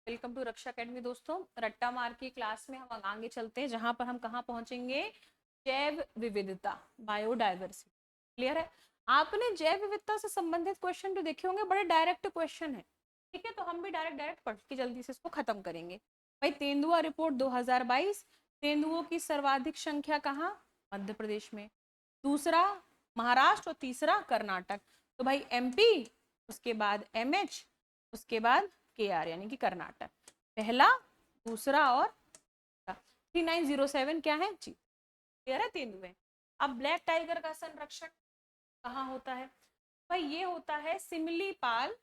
Welcome to Raksha academy. दोस्तों, रट्टा मार की क्लास में हम आगे चलते हैं, जहां पर हम कहाँ पहुंचेंगे? जैव विविधता, बायोडाइवर्सिटी। क्लियर है? आपने जैव विविधता से संबंधित क्वेश्चन जो देखे होंगे, बड़े डायरेक्ट क्वेश्चन है। ठीक है, तो हम भी डायरेक्ट डायरेक्ट पढ़ के जल्दी से इसको खत्म करेंगे। भाई, तेंदुआ रिपोर्ट 2022, तेंदुओं की सर्वाधिक संख्या कहाँ? मध्य प्रदेश में, दूसरा महाराष्ट्र और तीसरा कर्नाटक। तो भाई एमपी, उसके बाद एमएच, उसके बाद केआर यानी कि कर्नाटक। पहला, दूसरा और 3907 क्या है? जी, क्लियर है? तेंदुए। अब ब्लैक टाइगर का संरक्षण कहाँ होता है? भाई ये होता है सिमलीपाल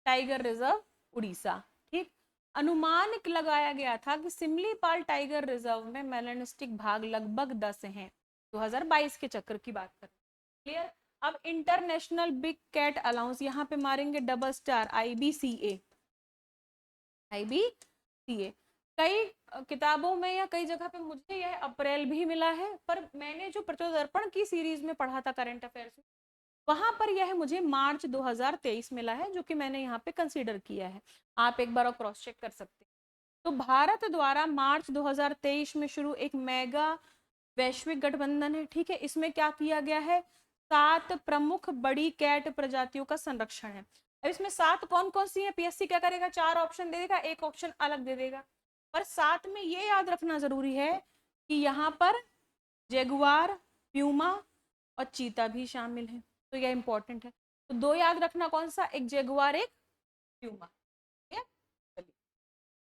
टाइगर रिजर्व, उड़ीसा। ठीक, अनुमान लगाया गया था कि सिमलीपाल टाइगर रिजर्व में मेलानिस्टिक भाग लगभग 10 हैं। 2022 के चक्र की बात करें। क्लियर? अब इंटरनेशनल बिग कैट अलाउंस, यहाँ पे मारेंगे डबल स्टार, IBCA। कई किताबों में या कई जगह पे मुझे यह अप्रैल भी मिला है, पर मैंने जो प्रचोदर्पण की सीरीज में पढ़ा था करंट अफेयर्स में, वहां पर यह मुझे मार्च 2023 मिला है, जो कि मैंने यहाँ पे कंसीडर किया है। आप एक बार और क्रॉस चेक कर सकते हैं। तो भारत द्वारा मार्च 2023 में शुरू एक मेगा वैश्विक गठबंधन है। ठीक है, इसमें क्या किया गया है? 7 प्रमुख बड़ी कैट प्रजातियों का संरक्षण है। अब इसमें 7 कौन कौन सी है? पीएससी क्या करेगा? 4 ऑप्शन दे देगा, एक ऑप्शन अलग दे देगा। पर 7 में ये याद रखना जरूरी है कि यहाँ पर जेगुआर, प्यूमा और चीता भी शामिल है, तो यह इंपॉर्टेंट है। तो 2 याद रखना, कौन सा? एक जेगुआर, एक प्यूमा।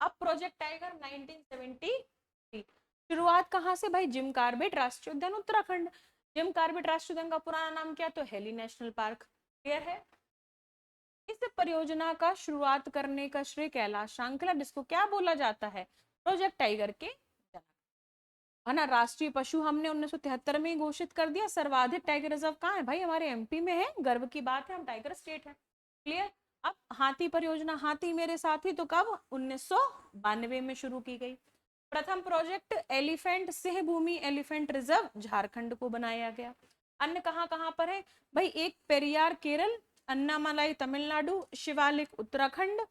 अब प्रोजेक्ट टाइगर 1973, शुरुआत कहाँ से? भाई जिम कार्बेट राष्ट्रीय उद्यान, उत्तराखंड। जिम कार्बेट राष्ट्रीय उद्यान का पुराना नाम क्या? तो हेली नेशनल पार्क। क्लियर है? इस परियोजना का शुरुआत करने का श्रेय कैलाश शांकला, जिसको क्या बोला जाता है? प्रोजेक्ट टाइगर के जनक, है ना। राष्ट्रीय पशु हमने 1973 में ही घोषित कर दिया। सर्वाधिक टाइगर रिजर्व कहाँ है? भाई हमारे एमपी में है, गर्व की बात है, हम टाइगर स्टेट है। क्लियर? अब हाथी परियोजना, हाथी मेरे साथी, तो कब? 1992 में शुरू की गई। प्रथम प्रोजेक्ट एलिफेंट सिंह भूमि एलिफेंट रिजर्व झारखंड को बनाया गया। अन्य कहाँ कहाँ पर है? भाई एक पेरियार केरल, अन्नामलाई तमिलनाडु, शिवालिक उत्तराखंड,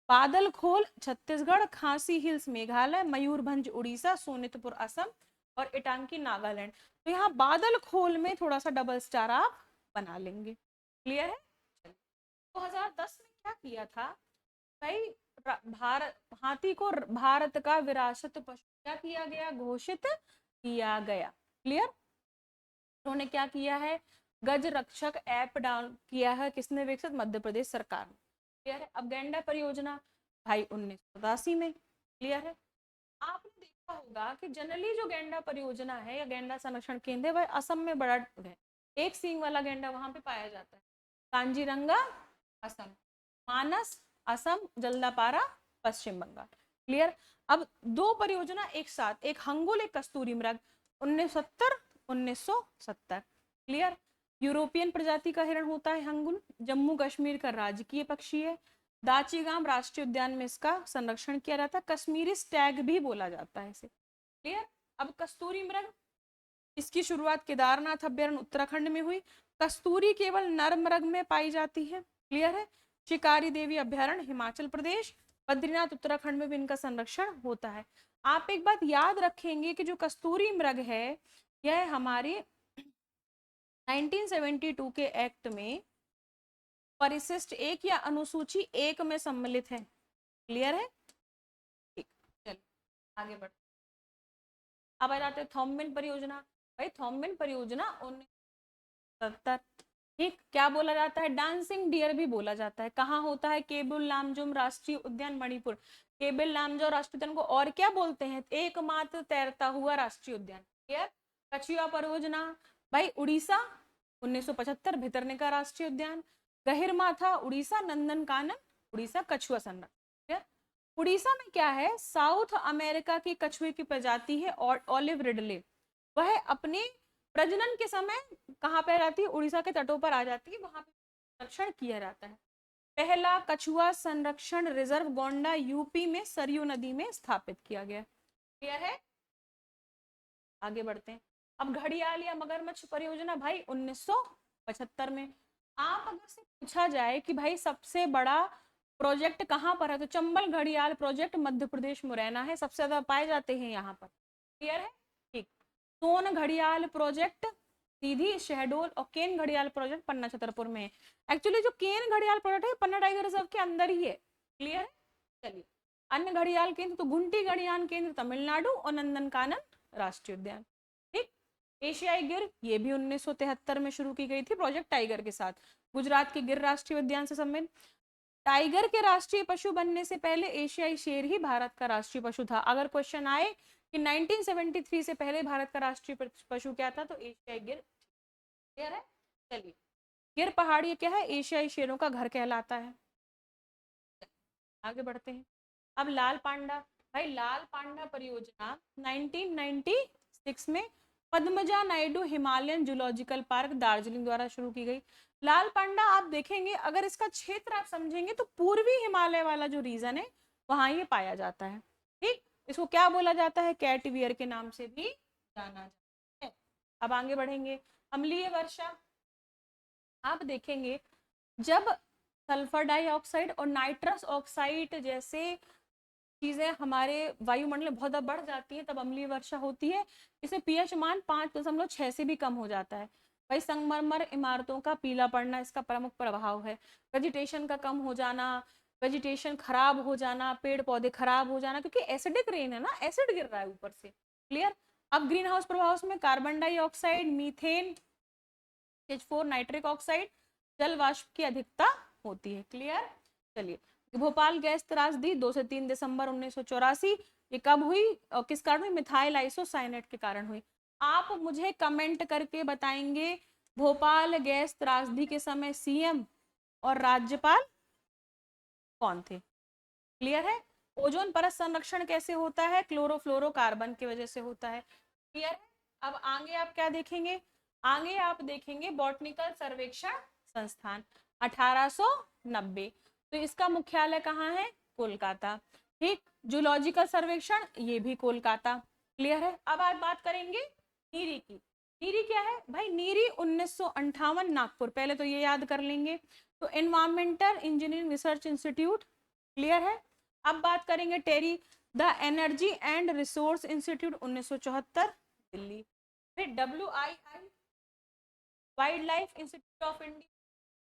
बादल खोल छत्तीसगढ़, खासी हिल्स मेघालय, मयूरभंज उड़ीसा, सोनितपुर असम और इटांकी नागालैंड। तो यहाँ बादल खोल में थोड़ा सा डबल स्टार आप बना लेंगे। क्लियर है? 2010 में क्या किया था भाई? भारत, हाथी को भारत का विरासत पशु क्या किया गया? घोषित किया गया। क्लियर? उन्होंने क्या किया है? गज रक्षक ऐप डाउन किया है। किसने विकसित? मध्य प्रदेश सरकार ने। क्लियर है? अब गैंडा परियोजना भाई 1987 में। क्लियर है? आपने देखा होगा कि जनरली जो गैंडा परियोजना है या गैंडा संरक्षण केंद्र है, वह असम में बड़ा है। एक सींग वाला गैंडा वहां पे पाया जाता है। कांजीरंगा असम, मानस असम, जल्दापारा पश्चिम बंगाल। क्लियर? अब 2 परियोजना एक साथ, एक हंगुल एक कस्तूरी मृग, 1970। क्लियर? यूरोपियन प्रजाति का हिरण होता है हंगुल, जम्मू कश्मीर का राजकीय पक्षी है। दाचीगाम राष्ट्रीय उद्यान में इसका संरक्षण किया जाता है। कश्मीरी स्टैग भी बोला जाता है इसे। क्लियर? अब कस्तूरी मृग, इसकी शुरुआत केदारनाथ अभ्यारण्य उत्तराखंड में हुई। कस्तूरी केवल नर मृग में पाई जाती है। क्लियर है? शिकारी देवी अभ्यारण्य हिमाचल प्रदेश, बद्रीनाथ उत्तराखंड में भी इनका संरक्षण होता है। आप एक बात याद रखेंगे कि जो कस्तूरी मृग है, यह हमारे 1972 के एक्ट में परिशिष्ट 1 या अनुसूची 1 में सम्मिलित है। क्लियर है? ठीक, चलिए आगे बढ़। अब आ जाते हैं थॉम्बिन परियोजना। भाई थॉम्बिन परियोजना 1970। ठीक, क्या बोला जाता है? डांसिंग डियर भी बोला जाता है। कहाँ होता है? केबुल लामजुम राष्ट्रीय उद्यान मणिपुर। केबुल लामजुम राष्ट्रीय उद्यान को और क्या बोलते हैं? एकमात्र तैरता हुआ राष्ट्रीय उद्यान। क्लियर? कछुआ परियोजना भाई उड़ीसा, 1975 भितरने का राष्ट्रीय उद्यान। गहिरमाथा उड़ीसा, नंदन कानन उड़ीसा, कछुआ संरक्षण। उड़ीसा में क्या है? साउथ अमेरिका की कछुए की प्रजाति है और ऑलिव रिडले। वह अपने प्रजनन के समय कहाँ पे रहती है? उड़ीसा के तटों पर आ जाती है, वहां पे संरक्षण किया जाता है। पहला कछुआ संरक्षण रिजर्व गोंडा यूपी में सरयू नदी में स्थापित किया गया। क्लियर है? आगे बढ़ते हैं। अब घड़ियाल या मगरमच्छ परियोजना भाई 1975 में। आप अगर से पूछा जाए कि भाई सबसे बड़ा प्रोजेक्ट कहाँ पर है, तो चंबल घड़ियाल प्रोजेक्ट मध्य प्रदेश मुरैना है, सबसे ज्यादा पाए जाते हैं यहाँ पर। क्लियर है, ठीक। सोन घड़ियाल प्रोजेक्ट सीधी शहडोल, और केन घड़ियाल प्रोजेक्ट पन्ना छतरपुर में है। एक्चुअली जो केन घड़ियाल प्रोजेक्ट है पन्ना टाइगर रिजर्व के अंदर ही है। क्लियर है, चलिए। अन्य घड़ियाल केंद्र तो गुंटी घड़ियाल केंद्र तमिलनाडु और नंदनकानन राष्ट्रीय उद्यान। ठीक। एशियाई गिर ये भी 1973 में शुरू की गई थी प्रोजेक्ट टाइगर के साथ, गुजरात के गिर राष्ट्रीय उद्यान से संबंधित। टाइगर के राष्ट्रीय पशु बनने से पहले एशियाई शेर ही भारत का राष्ट्रीय पशु था। अगर क्वेश्चन आए कि 1973 से पहले भारत का राष्ट्रीय पशु क्या था, तो एशियाई गिर। क्लियर है, चलिए। गिर पहाड़ी क्या है, एशियाई शेरों का घर कहलाता है। आगे बढ़ते हैं। अब लाल पांडा, भाई लाल पांडा परियोजना 1996 में Padmaja Naidu Himalayan zoological park Darjeeling द्वारा शुरू की गई। लाल पांडा आप देखेंगे, अगर इसका क्षेत्र आप समझेंगे तो पूर्वी हिमालय वाला जो रीजन है वहां ये पाया जाता है। ठीक, इसको क्या बोला जाता है, कैटवियर के नाम से भी जाना जाता है। अब आगे बढ़ेंगे। अम्लीय वर्षा, आप देखेंगे जब सल्फर डाइऑक्साइड और नाइट्रस ऑक्साइड जैसे चीजें हमारे वायुमंडल में बहुत बढ़ जाती है तब अम्लीय वर्षा होती है। इसे पीएच मान 5.6 से भी कम हो जाता है। भाई संगमरमर इमारतों का पीला पड़ना इसका प्रमुख प्रभाव है। वेजिटेशन का कम हो जाना, वेजिटेशन खराब हो जाना, पेड़ पौधे खराब हो जाना, क्योंकि एसिडिक रेन है ना, एसिड गिर रहा है ऊपर से। क्लियर। अब ग्रीन हाउस प्रभाव में carbon dioxide, methane, H4 nitric oxide, जल वाष्प की अधिकता होती है। क्लियर, चलिए। भोपाल गैस त्रासदी 2 से 3 दिसंबर 1984, ये कब हुई और किस कारण हुई, मिथाइल आइसोसाइनेट के कारण हुई। आप मुझे कमेंट करके बताएंगे भोपाल गैस त्रासदी के समय सीएम और राज्यपाल कौन थे। क्लियर है। ओजोन परत संरक्षण कैसे होता है, क्लोरोफ्लोरोकार्बन की वजह से होता है। क्लियर है। अब आगे आप क्या देखेंगे, आगे आप देखेंगे बॉटनिकल सर्वेक्षण संस्थान 1890, तो इसका मुख्यालय कहाँ है, कोलकाता। ठीक। जूलॉजिकल सर्वेक्षण ये भी कोलकाता। क्लियर है। अब आप बात करेंगे नीरी की। नीरी क्या है भाई, नीरी 1958 नागपुर, पहले तो ये याद कर लेंगे। तो environmental engineering research institute. Clear है। अब बात करेंगे TERI the energy and resource institute 1974 Delhi. फिर WII wild life institute of India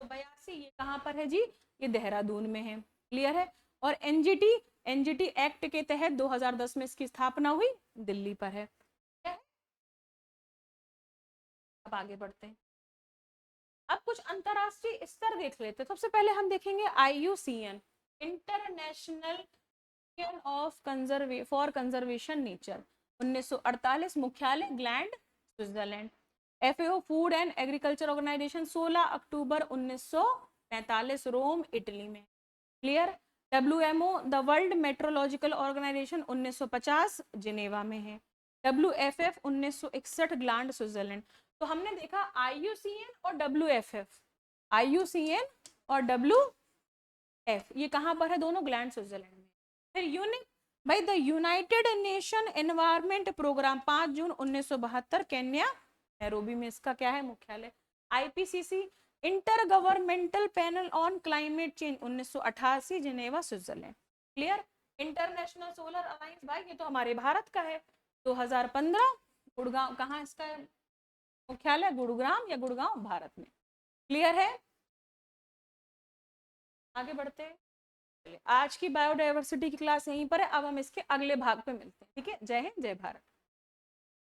82, ये कहाँ पर है जी, ये देहरादून में है। क्लियर है। और एनजीटी एक्ट के तहत 2010 में इसकी स्थापना हुई, दिल्ली पर है। अब आगे बढ़ते हैं। अब कुछ अंतरराष्ट्रीय स्तर देख लेते हैं। सबसे पहले हम देखेंगे IUCN, international of for conservation nature 1948, मुख्यालय Gland Switzerland. FAO food and agriculture organization 16 October 1945 Rome Italy में। Clear. WMO the world meteorological organization 1950 Geneva में है। WFF 1961 Gland Switzerland. तो हमने देखा IUCN और WFF, IUCN और WF ये कहाँ पर है, दोनों ग्लैंड स्विट्जरलैंड में। फिर यूनिक भाई the united nation environment programme 5 जून 1972 केन्या नैरोबी में इसका क्या है, मुख्यालय। IPCC intergovernmental panel on climate change 1988 Geneva Switzerland. Clear. International solar alliance भाई ये तो हमारे भारत का है, 2015 गुड़गांव, कहाँ इसका मुख्यालय, गुरुग्राम या गुड़गांव, भारत में। क्लियर है। आगे बढ़ते हैं। आज की बायोडायवर्सिटी की क्लास यहीं पर है, अब हम इसके अगले भाग पे मिलते हैं। ठीक है, जय हिंद जय भारत।